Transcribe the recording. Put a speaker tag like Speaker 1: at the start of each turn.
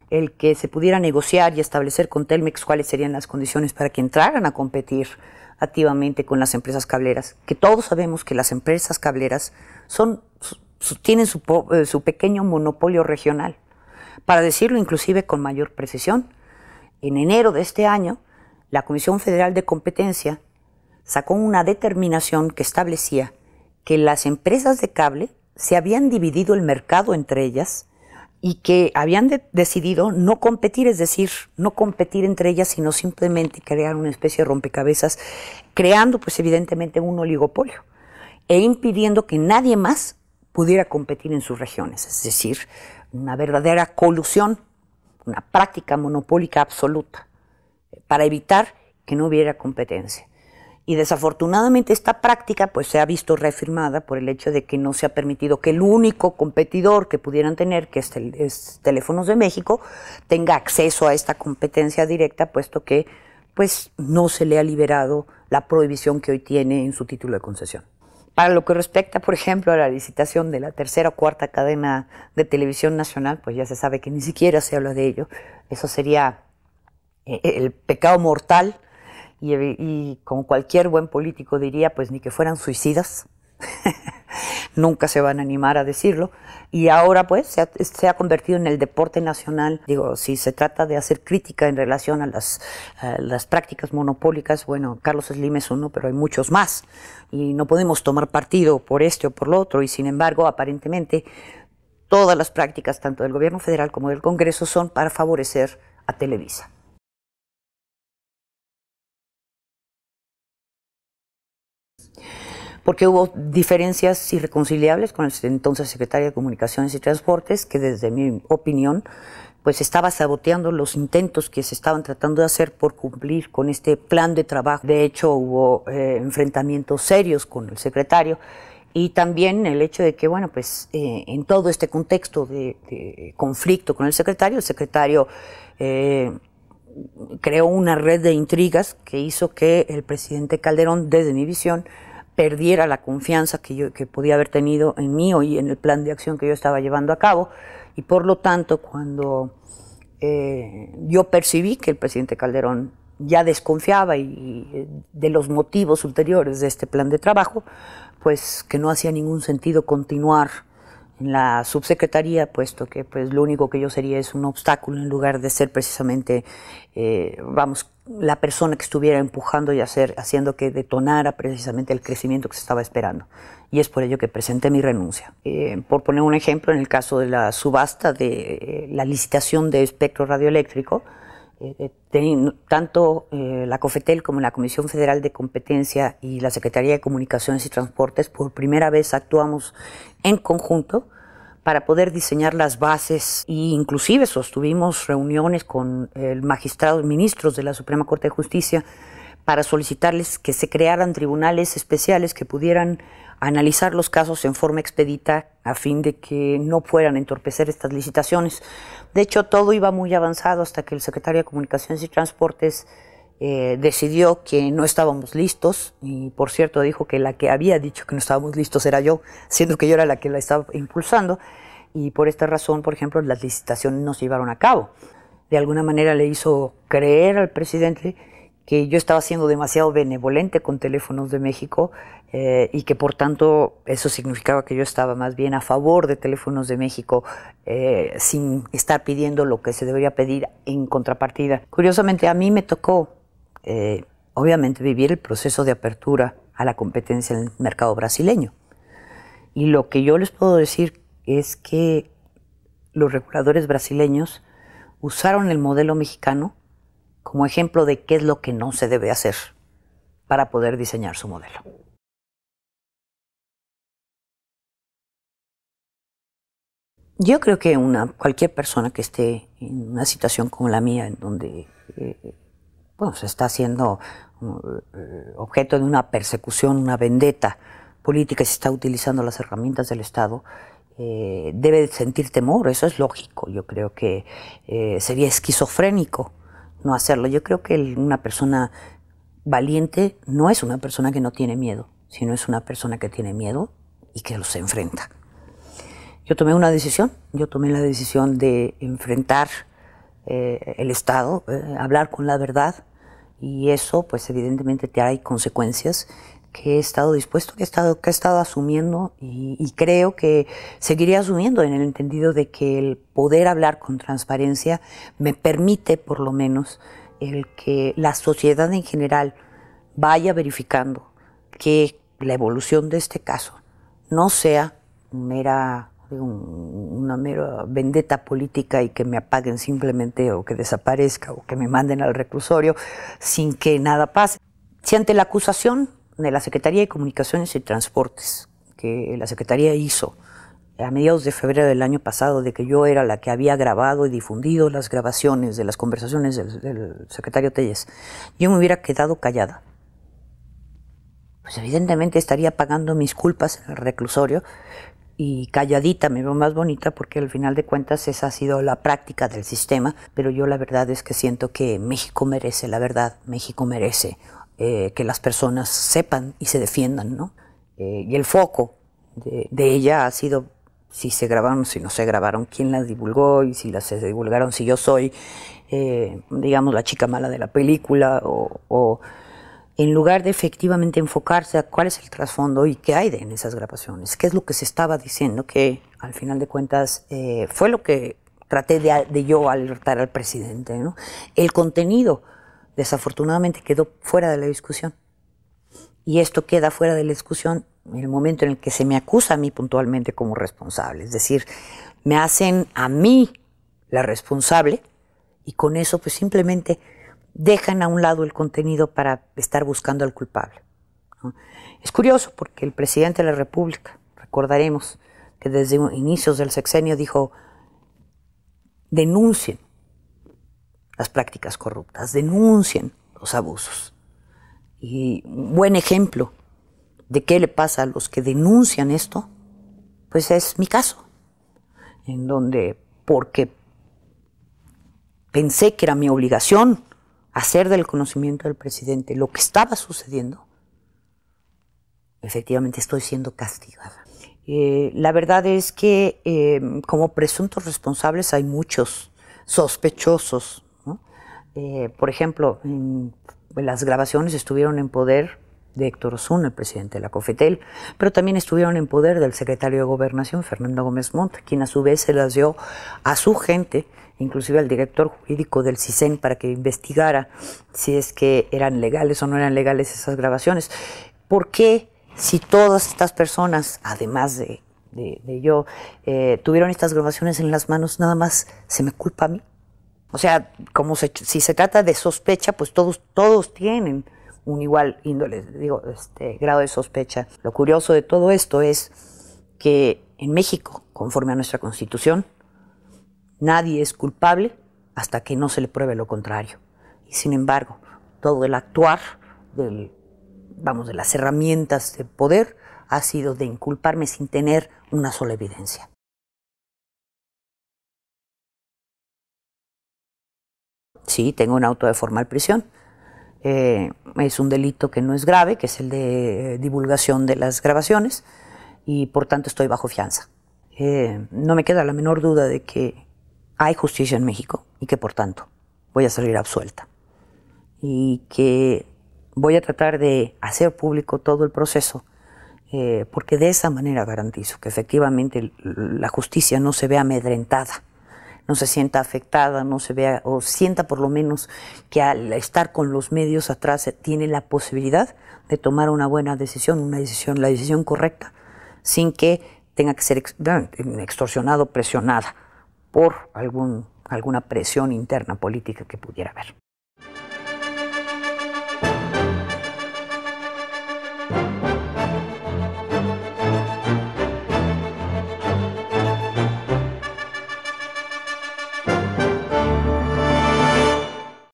Speaker 1: el que se pudiera negociar y establecer con Telmex cuáles serían las condiciones para que entraran a competir activamente con las empresas cableras, que todos sabemos que las empresas cableras tienen su pequeño monopolio regional, para decirlo inclusive con mayor precisión. En enero de este año, la Comisión Federal de Competencia sacó una determinación que establecía que las empresas de cable se habían dividido el mercado entre ellas y que habían decidido no competir, es decir, no competir entre ellas, sino simplemente crear una especie de rompecabezas, creando pues evidentemente un oligopolio e impidiendo que nadie más pudiera competir en sus regiones, es decir, una verdadera colusión, una práctica monopólica absoluta, para evitar que no hubiera competencia. Y desafortunadamente esta práctica pues se ha visto reafirmada por el hecho de que no se ha permitido que el único competidor que pudieran tener, que es Teléfonos de México, tenga acceso a esta competencia directa, puesto que pues no se le ha liberado la prohibición que hoy tiene en su título de concesión. Para lo que respecta, por ejemplo, a la licitación de la tercera o cuarta cadena de televisión nacional, pues ya se sabe que ni siquiera se habla de ello. Eso sería el pecado mortal. Y como cualquier buen político diría, pues ni que fueran suicidas, nunca se van a animar a decirlo, y ahora pues se ha convertido en el deporte nacional. Digo, si se trata de hacer crítica en relación a las prácticas monopólicas, bueno, Carlos Slim es uno, pero hay muchos más, y no podemos tomar partido por este o por lo otro, y sin embargo, aparentemente, todas las prácticas, tanto del gobierno federal como del Congreso, son para favorecer a Televisa. Porque hubo diferencias irreconciliables con el entonces secretario de Comunicaciones y Transportes, que desde mi opinión, pues estaba saboteando los intentos que se estaban tratando de hacer por cumplir con este plan de trabajo. De hecho, hubo enfrentamientos serios con el secretario, y también el hecho de que, bueno, pues en todo este contexto de conflicto con el secretario creó una red de intrigas que hizo que el presidente Calderón, desde mi visión, perdiera la confianza que podía haber tenido en mí y en el plan de acción que yo estaba llevando a cabo, y por lo tanto, cuando yo percibí que el presidente Calderón ya desconfiaba de los motivos ulteriores de este plan de trabajo, pues que no hacía ningún sentido continuar en la subsecretaría, puesto que pues lo único que yo sería es un obstáculo en lugar de ser precisamente, la persona que estuviera empujando y haciendo que detonara precisamente el crecimiento que se estaba esperando. Y es por ello que presenté mi renuncia. Por poner un ejemplo, en el caso de la subasta de la licitación de espectro radioeléctrico, tanto la COFETEL como la Comisión Federal de Competencia y la Secretaría de Comunicaciones y Transportes por primera vez actuamos en conjunto para poder diseñar las bases, e inclusive sostuvimos reuniones con ministros de la Suprema Corte de Justicia para solicitarles que se crearan tribunales especiales que pudieran analizar los casos en forma expedita a fin de que no fueran a entorpecer estas licitaciones. De hecho, todo iba muy avanzado hasta que el secretario de Comunicaciones y Transportes decidió que no estábamos listos, y por cierto dijo que la que había dicho que no estábamos listos era yo, siendo que yo era la que la estaba impulsando, y por esta razón, por ejemplo, las licitaciones no se llevaron a cabo. De alguna manera le hizo creer al presidente que yo estaba siendo demasiado benevolente con Teléfonos de México, y que por tanto eso significaba que yo estaba más bien a favor de Teléfonos de México, sin estar pidiendo lo que se debería pedir en contrapartida. Curiosamente, a mí me tocó obviamente vivir el proceso de apertura a la competencia en el mercado brasileño. Y lo que yo les puedo decir es que los reguladores brasileños usaron el modelo mexicano como ejemplo de qué es lo que no se debe hacer para poder diseñar su modelo. Yo creo que cualquier persona que esté en una situación como la mía, en donde se está siendo objeto de una persecución, una vendetta política, y se está utilizando las herramientas del Estado, debe sentir temor. Eso es lógico. Yo creo que sería esquizofrénico no hacerlo. Yo creo que una persona valiente no es una persona que no tiene miedo, sino es una persona que tiene miedo y que los enfrenta. Yo tomé una decisión. Yo tomé la decisión de enfrentar el Estado, hablar con la verdad, y eso pues evidentemente trae consecuencias que he estado dispuesto, que he estado asumiendo y creo que seguiré asumiendo, en el entendido de que el poder hablar con transparencia me permite por lo menos el que la sociedad en general vaya verificando que la evolución de este caso no sea una mera vendetta política y que me apaguen simplemente, o que desaparezca, o que me manden al reclusorio sin que nada pase. Si ante la acusación de la Secretaría de Comunicaciones y Transportes, que la Secretaría hizo a mediados de febrero del año pasado, de que yo era la que había grabado y difundido las grabaciones de las conversaciones del secretario Telles, yo me hubiera quedado callada, pues evidentemente estaría pagando mis culpas en el reclusorio, y calladita me veo más bonita, porque al final de cuentas esa ha sido la práctica del sistema. Pero yo la verdad es que siento que México merece la verdad, México merece que las personas sepan y se defiendan, ¿no? Y el foco de ella ha sido si se grabaron, si no se grabaron, quién las divulgó, y si las se divulgaron, si yo soy, digamos, la chica mala de la película, o en lugar de efectivamente enfocarse a cuál es el trasfondo y qué hay en esas grabaciones, qué es lo que se estaba diciendo, que al final de cuentas fue lo que traté de yo alertar al presidente, ¿no? El contenido, desafortunadamente, quedó fuera de la discusión. Y esto queda fuera de la discusión en el momento en el que se me acusa a mí puntualmente como responsable. Es decir, me hacen a mí la responsable, y con eso pues simplemente dejan a un lado el contenido para estar buscando al culpable, ¿no? Es curioso porque el presidente de la República, recordaremos que desde inicios del sexenio dijo: denuncien las prácticas corruptas, denuncien los abusos. Y un buen ejemplo de qué le pasa a los que denuncian esto, pues es mi caso, en donde, porque pensé que era mi obligación hacer del conocimiento del presidente lo que estaba sucediendo, efectivamente estoy siendo castigada. La verdad es que como presuntos responsables hay muchos sospechosos, ¿no? Por ejemplo, las grabaciones estuvieron en poder de Héctor Osuna, el presidente de la COFETEL, pero también estuvieron en poder del secretario de Gobernación, Fernando Gómez Montt, quien a su vez se las dio a su gente, inclusive al director jurídico del CISEN, para que investigara si es que eran legales o no eran legales esas grabaciones. ¿Por qué, si todas estas personas, además de yo, tuvieron estas grabaciones en las manos, nada más se me culpa a mí? O sea, si se trata de sospecha, pues todos tienen un igual índole, grado de sospecha. Lo curioso de todo esto es que en México, conforme a nuestra Constitución, nadie es culpable hasta que no se le pruebe lo contrario. Y sin embargo, todo el actuar de las herramientas de poder ha sido de inculparme sin tener una sola evidencia. Sí, tengo un auto de formal prisión. Es un delito que no es grave, que es el de divulgación de las grabaciones, y por tanto estoy bajo fianza. No me queda la menor duda de que hay justicia en México y que por tanto voy a salir absuelta, y que voy a tratar de hacer público todo el proceso, porque de esa manera garantizo que efectivamente la justicia no se vea amedrentada, no se sienta afectada, no se vea, o sienta por lo menos que al estar con los medios atrás tiene la posibilidad de tomar una buena decisión, la decisión correcta, sin que tenga que ser extorsionado, presionada por alguna presión interna política que pudiera haber.